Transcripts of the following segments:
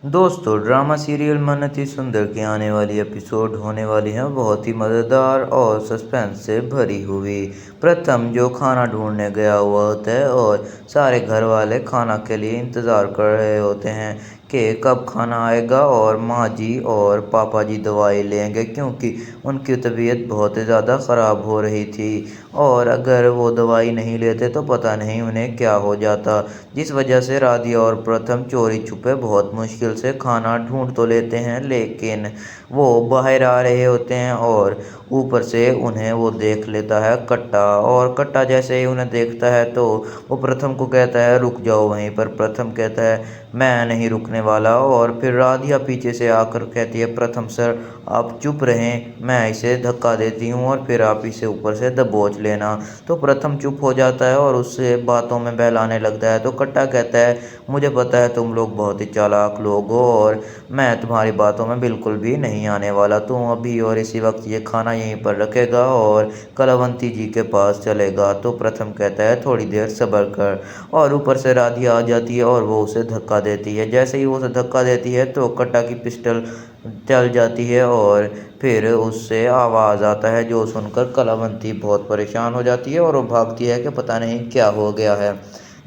दोस्तों drama serial मन अति सुंदर की आने वाली एपिसोड होने वाली है बहुत ही मज़ेदार और सस्पेंस से भरी हुई। प्रथम जो खाना ढूंढने गया हुआ होता है और सारे घर वाले खाना के लिए इंतज़ार कर रहे होते हैं कि कब खाना आएगा और माँ जी और पापा जी दवाई लेंगे क्योंकि उनकी तबीयत बहुत ज़्यादा ख़राब हो रही थी और अगर वो दवाई नहीं लेते तो पता नहीं उन्हें क्या हो जाता। जिस वजह से राधिया और प्रथम चोरी छुपे बहुत मुश्किल से खाना ढूंढ तो लेते हैं लेकिन वो बाहर आ रहे होते हैं और ऊपर से उन्हें वो देख लेता है कट्टा। और कट्टा जैसे ही उन्हें देखता है तो वो प्रथम को कहता है रुक जाओ वहीं पर। प्रथम कहता है मैं नहीं रुकने वाला। और फिर राधिया पीछे से आकर कहती है प्रथम सर आप चुप रहें, मैं इसे धक्का देती हूँ और फिर आप इसे ऊपर से दबोच लेना। तो प्रथम चुप हो जाता है और उससे बातों में बहलाने लगता है। तो कट्टा कहता है मुझे पता है तुम लोग बहुत ही चालाक लोग हो और मैं तुम्हारी बातों में बिल्कुल भी नहीं आने वाला। तुम अभी और इसी वक्त ये खाना यहीं पर रखेगा और कलावंती जी के पास चलेगा। तो प्रथम कहता है थोड़ी देर सब्र कर। और ऊपर से राधिया आ जाती है और वो उसे धक्का देती है। जैसे ही वो उसे धक्का देती है तो कट्टा की पिस्टल चल जाती है और फिर उससे आवाज़ आता है जो सुनकर कलावंती बहुत परेशान हो जाती है और वो भागती है कि पता नहीं क्या हो गया है।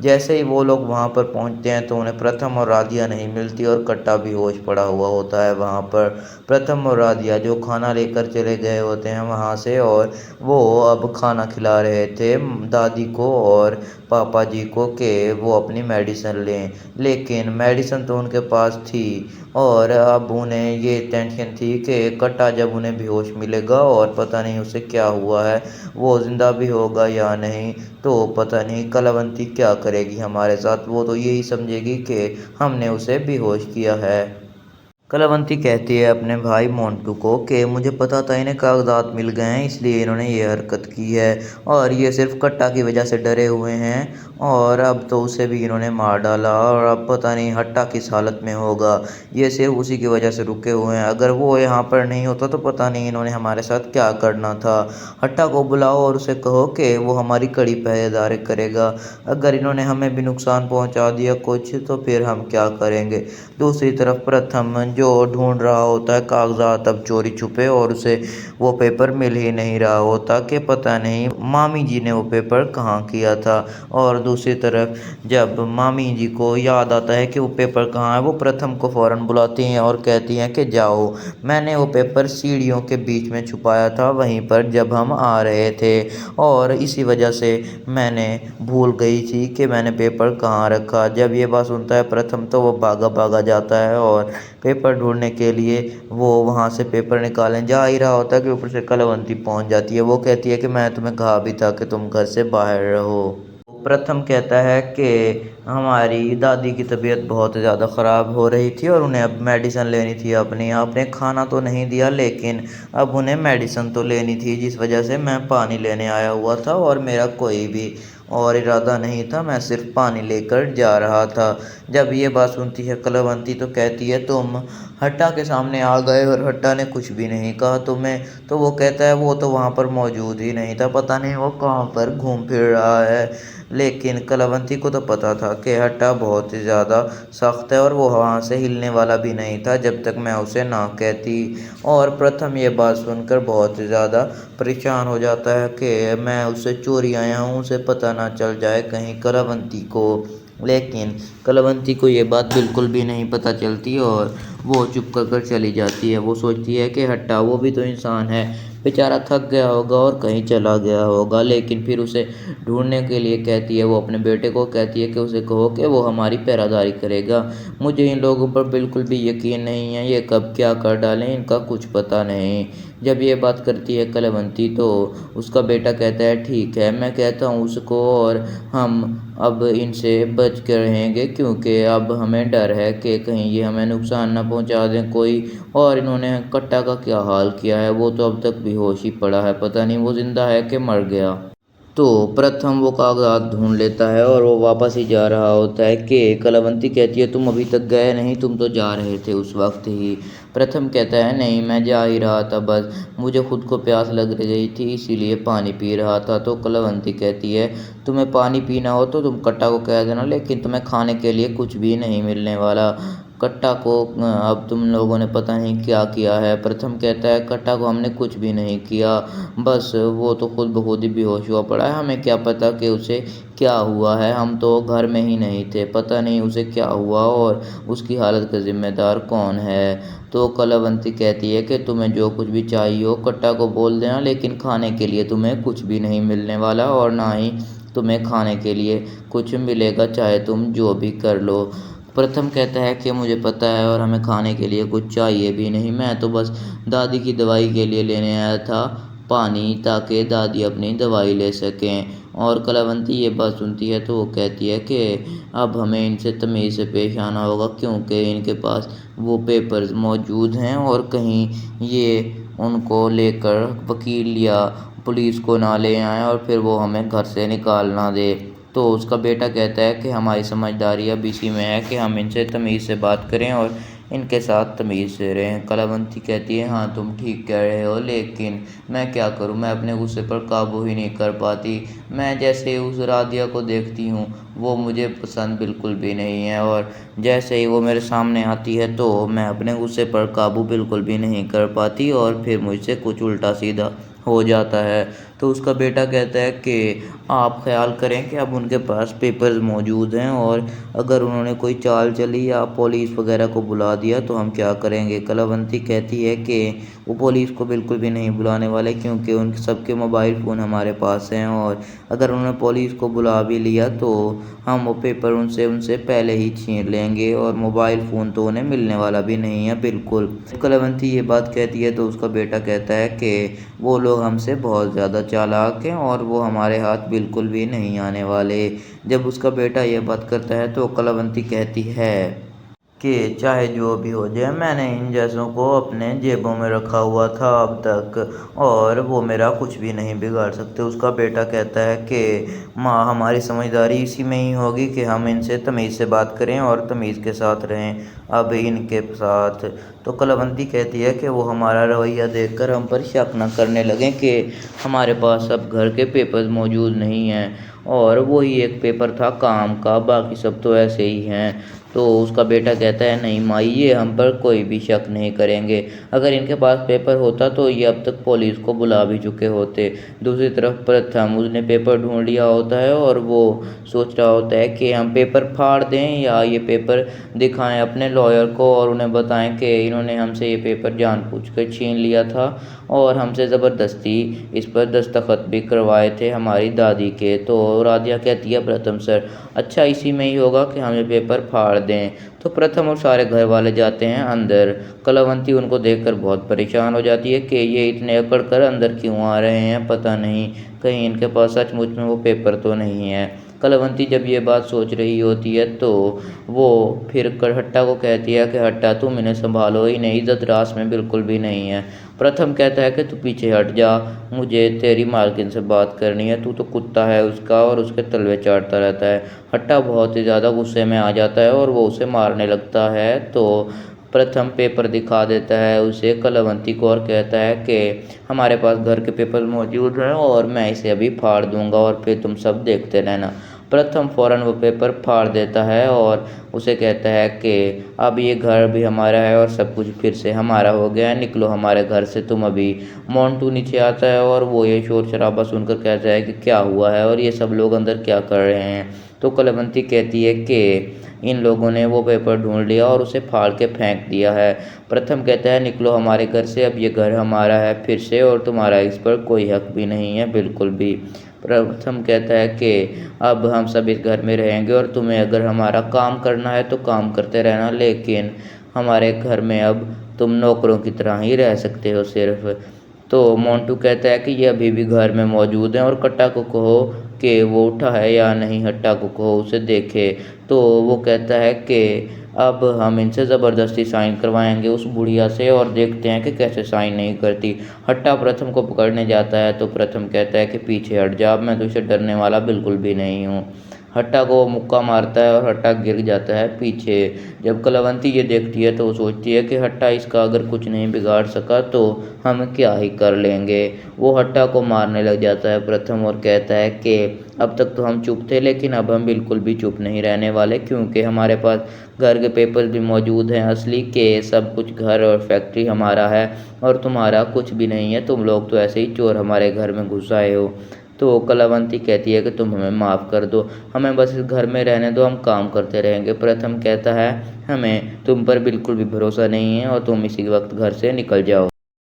जैसे ही वो लोग वहाँ पर पहुँचते हैं तो उन्हें प्रथम और राधिया नहीं मिलती और कट्टा बेहोश पड़ा हुआ होता है वहाँ पर। प्रथम और राधिया जो खाना लेकर चले गए होते हैं वहाँ से और वो अब खाना खिला रहे थे दादी को और पापा जी को कि वो अपनी मेडिसिन लें। लेकिन मेडिसिन तो उनके पास थी और अब उन्हें ये टेंशन थी कि कट्टा जब उन्हें बेहोश मिलेगा और पता नहीं उसे क्या हुआ है, वो ज़िंदा भी होगा या नहीं। तो पता नहीं कलावंती क्या करेगी हमारे साथ। वो तो यही समझेगी कि हमने उसे बेहोश किया है। कलावंती कहती है अपने भाई मोंटू को कि मुझे पता था इन्हें कागजात मिल गए हैं इसलिए इन्होंने ये हरकत की है और ये सिर्फ कट्टा की वजह से डरे हुए हैं और अब तो उसे भी इन्होंने मार डाला और अब पता नहीं हट्टा किस हालत में होगा। ये सिर्फ उसी की वजह से रुके हुए हैं। अगर वो यहाँ पर नहीं होता तो पता नहीं इन्होंने हमारे साथ क्या करना था। हट्टा को बुलाओ और उसे कहो कि वो हमारी कड़ी पहरेदारी करेगा। अगर इन्होंने हमें भी नुकसान पहुँचा दिया कुछ तो फिर हम क्या करेंगे। दूसरी तरफ प्रथम जो ढूंढ रहा होता है कागजात अब चोरी छुपे और उसे वो पेपर मिल ही नहीं रहा होता कि पता नहीं मामी जी ने वो पेपर कहाँ किया था। और दूसरी तरफ जब मामी जी को याद आता है कि वो पेपर कहाँ है वो प्रथम को फ़ौरन बुलाती हैं और कहती हैं कि जाओ मैंने वो पेपर सीढ़ियों के बीच में छुपाया था वहीं पर जब हम आ रहे थे और इसी वजह से मैंने भूल गई थी कि मैंने पेपर कहाँ रखा। जब ये बात सुनता है प्रथम तो वो भागा भागा जाता है और पेपर ढूंढने के लिए वो वहाँ से पेपर निकालने जा ही रहा होता है कि ऊपर से कलावंती पहुँच जाती है। वो कहती है कि मैं तुम्हें कहा भी था कि तुम घर से बाहर रहो। प्रथम कहता है कि हमारी दादी की तबीयत बहुत ज़्यादा ख़राब हो रही थी और उन्हें अब मेडिसिन लेनी थी अपनी। आपने खाना तो नहीं दिया लेकिन अब उन्हें मेडिसिन तो लेनी थी जिस वजह से मैं पानी लेने आया हुआ था और मेरा कोई भी और इरादा नहीं था, मैं सिर्फ पानी लेकर जा रहा था। जब ये बात सुनती है कलावंती तो कहती है तुम हट्टा के सामने आ गए और हट्टा ने कुछ भी नहीं कहा तुम्हें। तो वो कहता है वो तो वहाँ पर मौजूद ही नहीं था, पता नहीं वो कहाँ पर घूम फिर रहा है। लेकिन कलावंती को तो पता था कि हट्टा बहुत ही ज़्यादा सख्त है और वो वहाँ से हिलने वाला भी नहीं था जब तक मैं उसे ना कहती। और प्रथम ये बात सुनकर बहुत ही ज़्यादा परेशान हो जाता है कि मैं उससे चोरी आया हूँ, उसे पता ना चल जाए कहीं कलावंती को। लेकिन कलावंती को ये बात बिल्कुल भी नहीं पता चलती और वो चुप कर चली जाती है। वो सोचती है कि हट्टा वो भी तो इंसान है, बेचारा थक गया होगा और कहीं चला गया होगा। लेकिन फिर उसे ढूंढने के लिए कहती है, वो अपने बेटे को कहती है कि उसे कहो कि वो हमारी पहरादारी करेगा। मुझे इन लोगों पर बिल्कुल भी यकीन नहीं है, ये कब क्या कर डालें इनका कुछ पता नहीं। जब ये बात करती है कलावंती तो उसका बेटा कहता है ठीक है मैं कहता हूँ उसको और हम अब इनसे बच कर रहेंगे क्योंकि अब हमें डर है कि कहीं ये हमें नुकसान ना पहुंचा दें कोई। और इन्होंने कट्टा का क्या हाल किया है, वो तो अब तक बेहोश ही पड़ा है, पता नहीं वो जिंदा है कि मर गया। तो प्रथम वो कागजात ढूंढ लेता है और वो वापस ही जा रहा होता है कि कलावंती कहती है तुम अभी तक गए नहीं, तुम तो जा रहे थे उस वक्त ही। प्रथम कहता है नहीं मैं जा ही रहा था, बस मुझे खुद को प्यास लग गई थी इसीलिए पानी पी रहा था। तो कलावंती कहती है तुम्हें पानी पीना हो तो तुम कट्टा को कह देना लेकिन तुम्हें खाने के लिए कुछ भी नहीं मिलने वाला। कट्टा को अब तुम लोगों ने पता नहीं क्या किया है। प्रथम कहता है कट्टा को हमने कुछ भी नहीं किया, बस वो तो खुद ब खुद ही बेहोश हुआ पड़ा है, हमें क्या पता कि उसे क्या हुआ है, हम तो घर में ही नहीं थे, पता नहीं उसे क्या हुआ और उसकी हालत का जिम्मेदार कौन है। तो कलावंती कहती है कि तुम्हें जो कुछ भी चाहिए हो कट्टा को बोल देना, लेकिन खाने के लिए तुम्हें कुछ भी नहीं मिलने वाला और ना ही तुम्हें खाने के लिए कुछ मिलेगा, चाहे तुम जो भी कर लो। प्रथम कहता है कि मुझे पता है और हमें खाने के लिए कुछ चाहिए भी नहीं, मैं तो बस दादी की दवाई के लिए लेने आया था पानी, ताकि दादी अपनी दवाई ले सकें। और कलावंती ये बात सुनती है तो वो कहती है कि अब हमें इनसे तमीज़ से पेश आना होगा, क्योंकि इनके पास वो पेपर्स मौजूद हैं और कहीं ये उनको लेकर वकील या पुलिस को ना ले आएँ और फिर वो हमें घर से निकाल ना दे। तो उसका बेटा कहता है कि हमारी समझदारी अब इसी में है कि हम इनसे तमीज़ से बात करें और इनके साथ तमीज़ से रहें। कलावंती कहती है हाँ तुम ठीक कह रहे हो, लेकिन मैं क्या करूं, मैं अपने गुस्से पर काबू ही नहीं कर पाती। मैं जैसे उस राधिया को देखती हूँ वो मुझे पसंद बिल्कुल भी नहीं है, और जैसे ही वो मेरे सामने आती है तो मैं अपने गुस्से पर काबू बिल्कुल भी नहीं कर पाती और फिर मुझसे कुछ उल्टा सीधा हो जाता है। तो उसका बेटा कहता है कि आप ख्याल करें कि अब उनके पास पेपर्स मौजूद हैं और अगर उन्होंने कोई चाल चली या पुलिस वगैरह को बुला दिया तो हम क्या करेंगे। कलावंती कहती है कि वो पुलिस को बिल्कुल भी नहीं बुलाने वाले, क्योंकि उन सबके मोबाइल फ़ोन हमारे पास हैं और अगर उन्होंने पुलिस को बुला भी लिया तो हम वो पेपर उनसे उनसे पहले ही छीन लेंगे और मोबाइल फ़ोन तो उन्हें मिलने वाला भी नहीं है बिल्कुल। कलावंती ये बात कहती है तो उसका बेटा कहता है कि वो लोग हमसे बहुत ज़्यादा चालाक हैं और वो हमारे हाथ बिल्कुल भी नहीं आने वाले। जब उसका बेटा ये बात करता है तो कलावंती कहती है कि चाहे जो भी हो जाए, मैंने इन जैसों को अपने जेबों में रखा हुआ था अब तक और वो मेरा कुछ भी नहीं बिगाड़ सकते। उसका बेटा कहता है कि माँ हमारी समझदारी इसी में ही होगी कि हम इनसे तमीज़ से बात करें और तमीज़ के साथ रहें अब इनके साथ। तो कलावंती कहती है कि वो हमारा रवैया देखकर हम पर शक न करने लगें कि हमारे पास अब घर के पेपर्स मौजूद नहीं हैं और वही एक पेपर था काम का, बाकी सब तो ऐसे ही हैं। तो उसका बेटा कहता है नहीं माँ, ये हम पर कोई भी शक नहीं करेंगे, अगर इनके पास पेपर होता तो ये अब तक पुलिस को बुला भी चुके होते। दूसरी तरफ प्रथम उसने पेपर ढूंढ लिया होता है और वो सोच रहा होता है कि हम पेपर फाड़ दें या ये पेपर दिखाएं अपने लॉयर को और उन्हें बताएं कि इन्होंने हमसे ये पेपर जानबूझकर छीन लिया था और हमसे ज़बरदस्ती इस पर दस्तखत भी करवाए थे हमारी दादी के। तो राधिया कहती है प्रथम सर, अच्छा इसी में ही होगा कि हम ये पेपर फाड़ दें। तो प्रथम और सारे घर वाले जाते हैं अंदर। कलावंती उनको देखकर बहुत परेशान हो जाती है कि ये इतने अकड़ कर अंदर क्यों आ रहे हैं, पता नहीं कहीं इनके पास सचमुच में वो पेपर तो नहीं है। कलावंती जब ये बात सोच रही होती है तो वो फिर कर हट्टा को कहती है कि हट्टा तुम इन्हें संभालो, इन्हें इज्जत रास में बिल्कुल भी नहीं है। प्रथम कहता है कि तू पीछे हट जा, मुझे तेरी मालकिन से बात करनी है, तू तो कुत्ता है उसका और उसके तलवे चाटता रहता है। हट्टा बहुत ही ज़्यादा गुस्से में आ जाता है और वो उसे मारने लगता है। तो प्रथम पेपर दिखा देता है उसे कलावंती को और कहता है कि हमारे पास घर के पेपर मौजूद हैं और मैं इसे अभी फाड़ दूंगा और फिर तुम सब देखते रहना। प्रथम फ़ौरन वो पेपर फाड़ देता है और उसे कहता है कि अब ये घर भी हमारा है और सब कुछ फिर से हमारा हो गया है, निकलो हमारे घर से तुम अभी। मोंटू नीचे आता है और वो ये शोर शराबा सुनकर कहता है कि क्या हुआ है और ये सब लोग अंदर क्या कर रहे हैं। तो कलावंती कहती है कि इन लोगों ने वो पेपर ढूंढ लिया और उसे फाड़ के फेंक दिया है। प्रथम कहता है निकलो हमारे घर से, अब ये घर हमारा है फिर से और तुम्हारा इस पर कोई हक भी नहीं है बिल्कुल भी। प्रथम कहता है कि अब हम सब इस घर में रहेंगे और तुम्हें अगर हमारा काम करना है तो काम करते रहना, लेकिन हमारे घर में अब तुम नौकरों की तरह ही रह सकते हो सिर्फ। तो मोंटू कहता है कि ये अभी भी घर में मौजूद हैं और कट्टा को कहो कि वो उठा है या नहीं, हट्टा को कहो उसे देखे। तो वो कहता है कि अब हम इनसे ज़बरदस्ती साइन करवाएंगे उस बुढ़िया से और देखते हैं कि कैसे साइन नहीं करती। हट्टा प्रथम को पकड़ने जाता है तो प्रथम कहता है कि पीछे हट जा, मैं तो इसे डरने वाला बिल्कुल भी नहीं हूँ। हट्टा को मुक्का मारता है और हट्टा गिर जाता है पीछे। जब कलावंती ये देखती है तो वो सोचती है कि हट्टा इसका अगर कुछ नहीं बिगाड़ सका तो हम क्या ही कर लेंगे। वो हट्टा को मारने लग जाता है प्रथम और कहता है कि अब तक तो हम चुप थे, लेकिन अब हम बिल्कुल भी चुप नहीं रहने वाले, क्योंकि हमारे पास घर के पेपर भी मौजूद हैं असली के। सब कुछ घर और फैक्ट्री हमारा है और तुम्हारा कुछ भी नहीं है। तुम लोग तो ऐसे ही चोर हमारे घर में घुस आए हो। तो कलावंती कहती है कि तुम हमें माफ़ कर दो, हमें बस इस घर में रहने दो, हम काम करते रहेंगे। प्रथम कहता है हमें तुम पर बिल्कुल भी भरोसा नहीं है और तुम इसी वक्त घर से निकल जाओ।